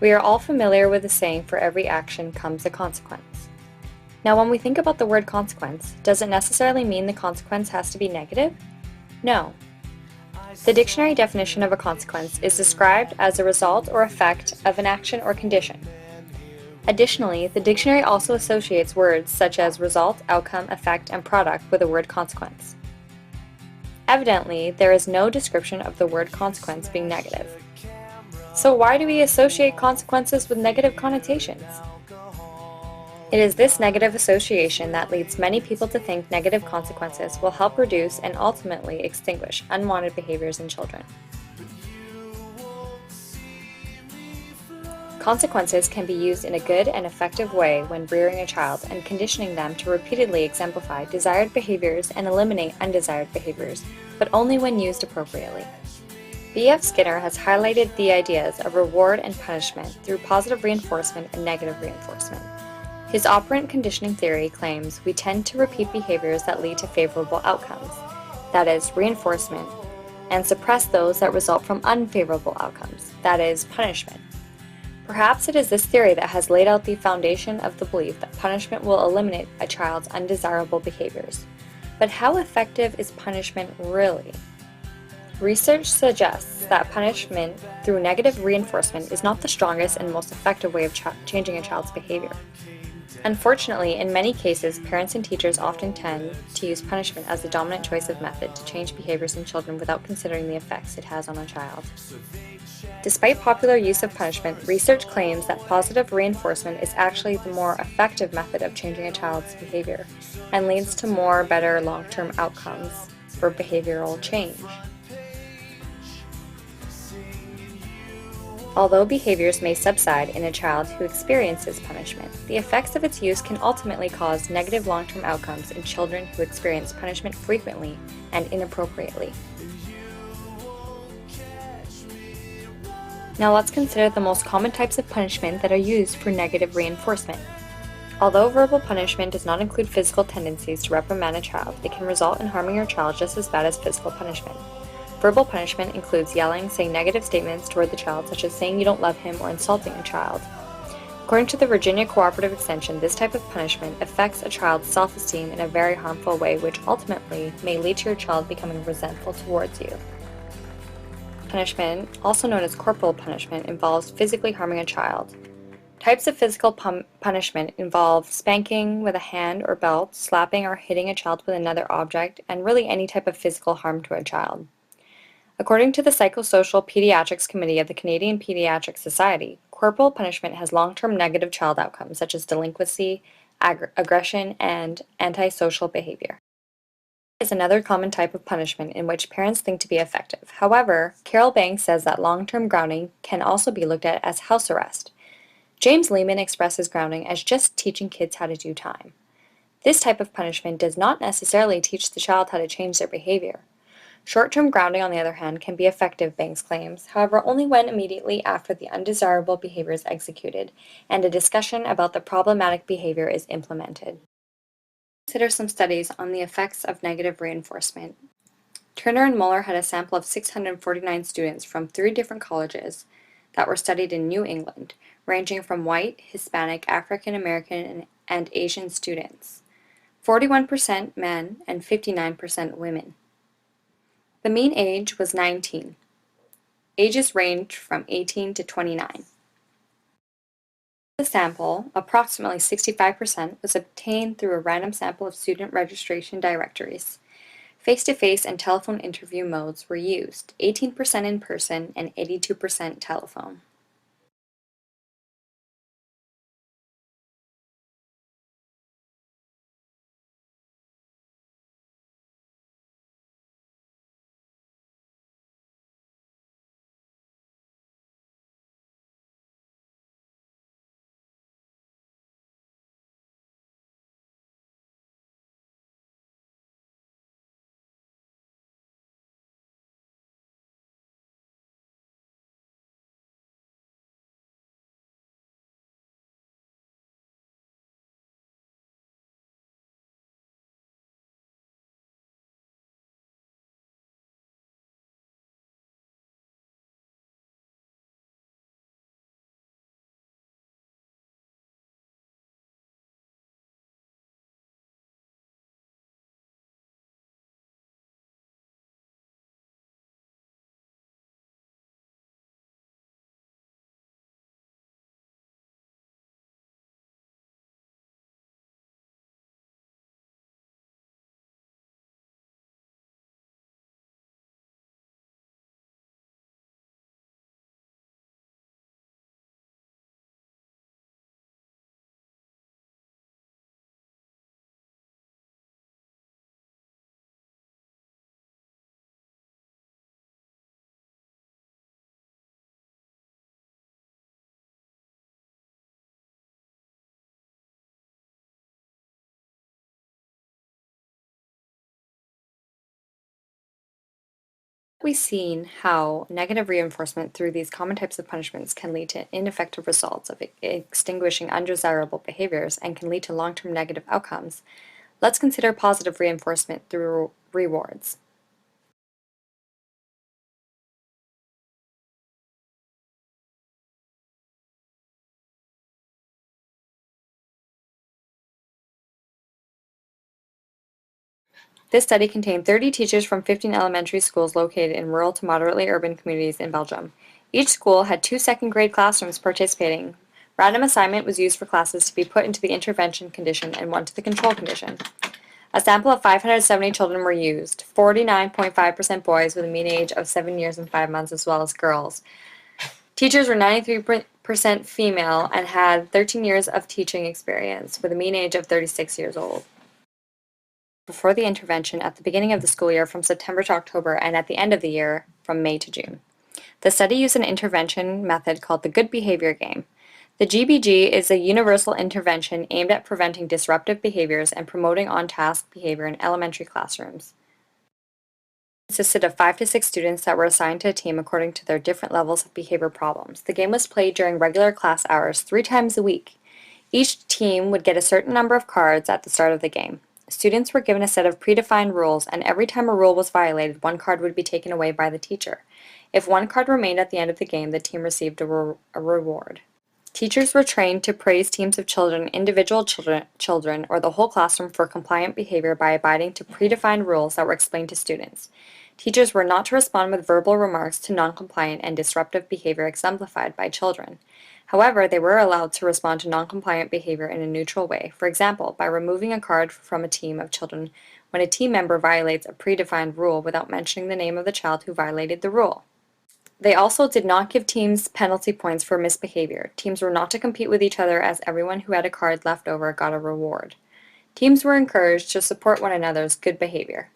We are all familiar with the saying, "For every action comes a consequence." Now, when we think about the word consequence, does it necessarily mean the consequence has to be negative? No. The dictionary definition of a consequence is described as a result or effect of an action or condition. Additionally, the dictionary also associates words such as result, outcome, effect, and product with the word consequence. Evidently, there is no description of the word consequence being negative. So why do we associate consequences with negative connotations? It is this negative association that leads many people to think negative consequences will help reduce and ultimately extinguish unwanted behaviors in children. Consequences can be used in a good and effective way when rearing a child and conditioning them to repeatedly exemplify desired behaviors and eliminate undesired behaviors, but only when used appropriately. B.F. Skinner has highlighted the ideas of reward and punishment through positive reinforcement and negative reinforcement. His operant conditioning theory claims we tend to repeat behaviors that lead to favorable outcomes, that is, reinforcement, and suppress those that result from unfavorable outcomes, that is, punishment. Perhaps it is this theory that has laid out the foundation of the belief that punishment will eliminate a child's undesirable behaviors. But how effective is punishment really? Research suggests that punishment through negative reinforcement is not the strongest and most effective way of changing a child's behavior. Unfortunately, in many cases, parents and teachers often tend to use punishment as the dominant choice of method to change behaviors in children without considering the effects it has on a child. Despite popular use of punishment, research claims that positive reinforcement is actually the more effective method of changing a child's behavior and leads to more better long-term outcomes for behavioral change. Although behaviors may subside in a child who experiences punishment, the effects of its use can ultimately cause negative long-term outcomes in children who experience punishment frequently and inappropriately. Now let's consider the most common types of punishment that are used for negative reinforcement. Although verbal punishment does not include physical tendencies to reprimand a child, it can result in harming your child just as bad as physical punishment. Verbal punishment includes yelling, saying negative statements toward the child, such as saying you don't love him or insulting a child. According to the Virginia Cooperative Extension, this type of punishment affects a child's self-esteem in a very harmful way, which ultimately may lead to your child becoming resentful towards you. Punishment, also known as corporal punishment, involves physically harming a child. Types of physical punishment involve spanking with a hand or belt, slapping or hitting a child with another object, and really any type of physical harm to a child. According to the Psychosocial Pediatrics Committee of the Canadian Pediatric Society, corporal punishment has long-term negative child outcomes such as delinquency, aggression, and antisocial behavior. Is another common type of punishment in which parents think to be effective. However, Carol Banks says that long-term grounding can also be looked at as house arrest. James Lehman expresses grounding as just teaching kids how to do time. This type of punishment does not necessarily teach the child how to change their behavior. Short-term grounding, on the other hand, can be effective, Banks claims, however only when immediately after the undesirable behavior is executed and a discussion about the problematic behavior is implemented. Consider some studies on the effects of negative reinforcement. Turner and Muller had a sample of 649 students from 3 different colleges that were studied in New England, ranging from white, Hispanic, African American, and Asian students. 41% men and 59% women. The mean age was 19. Ages ranged from 18 to 29. The sample, approximately 65%, was obtained through a random sample of student registration directories. Face-to-face and telephone interview modes were used, 18% in person and 82% telephone. We've seen how negative reinforcement through these common types of punishments can lead to ineffective results of extinguishing undesirable behaviors and can lead to long-term negative outcomes. Let's consider positive reinforcement through rewards. This study contained 30 teachers from 15 elementary schools located in rural to moderately urban communities in Belgium. Each school had two second-grade classrooms participating. Random assignment was used for classes to be put into the intervention condition and one to the control condition. A sample of 570 children were used, 49.5% boys with a mean age of 7 years and 5 months, as well as girls. Teachers were 93% female and had 13 years of teaching experience, with a mean age of 36 years old. Before the intervention at the beginning of the school year from September to October and at the end of the year from May to June. The study used an intervention method called the Good Behavior Game. The GBG is a universal intervention aimed at preventing disruptive behaviors and promoting on-task behavior in elementary classrooms. It consisted of 5 to 6 students that were assigned to a team according to their different levels of behavior problems. The game was played during regular class hours 3 times a week. Each team would get a certain number of cards at the start of the game. Students were given a set of predefined rules, and every time a rule was violated, one card would be taken away by the teacher. If one card remained at the end of the game, the team received a reward. Teachers were trained to praise teams of children, individual children, or the whole classroom for compliant behavior by abiding to predefined rules that were explained to students. Teachers were not to respond with verbal remarks to noncompliant and disruptive behavior exemplified by children. However, they were allowed to respond to noncompliant behavior in a neutral way, for example, by removing a card from a team of children when a team member violates a predefined rule without mentioning the name of the child who violated the rule. They also did not give teams penalty points for misbehavior. Teams were not to compete with each other as everyone who had a card left over got a reward. Teams were encouraged to support one another's good behavior.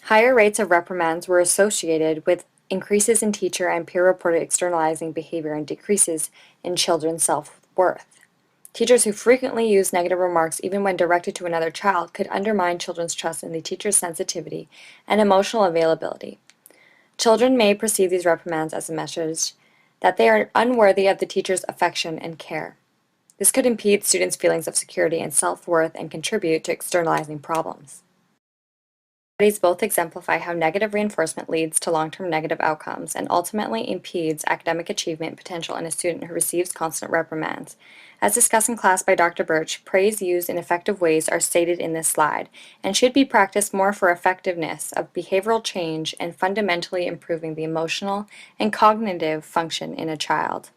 Higher rates of reprimands were associated with increases in teacher and peer-reported externalizing behavior and decreases in children's self-worth. Teachers who frequently used negative remarks even when directed to another child could undermine children's trust in the teacher's sensitivity and emotional availability. Children may perceive these reprimands as a message that they are unworthy of the teacher's affection and care. This could impede students' feelings of security and self-worth and contribute to externalizing problems. Studies both exemplify how negative reinforcement leads to long-term negative outcomes and ultimately impedes academic achievement potential in a student who receives constant reprimands. As discussed in class by Dr. Birch, praise used in effective ways are stated in this slide and should be practiced more for effectiveness of behavioral change and fundamentally improving the emotional and cognitive function in a child.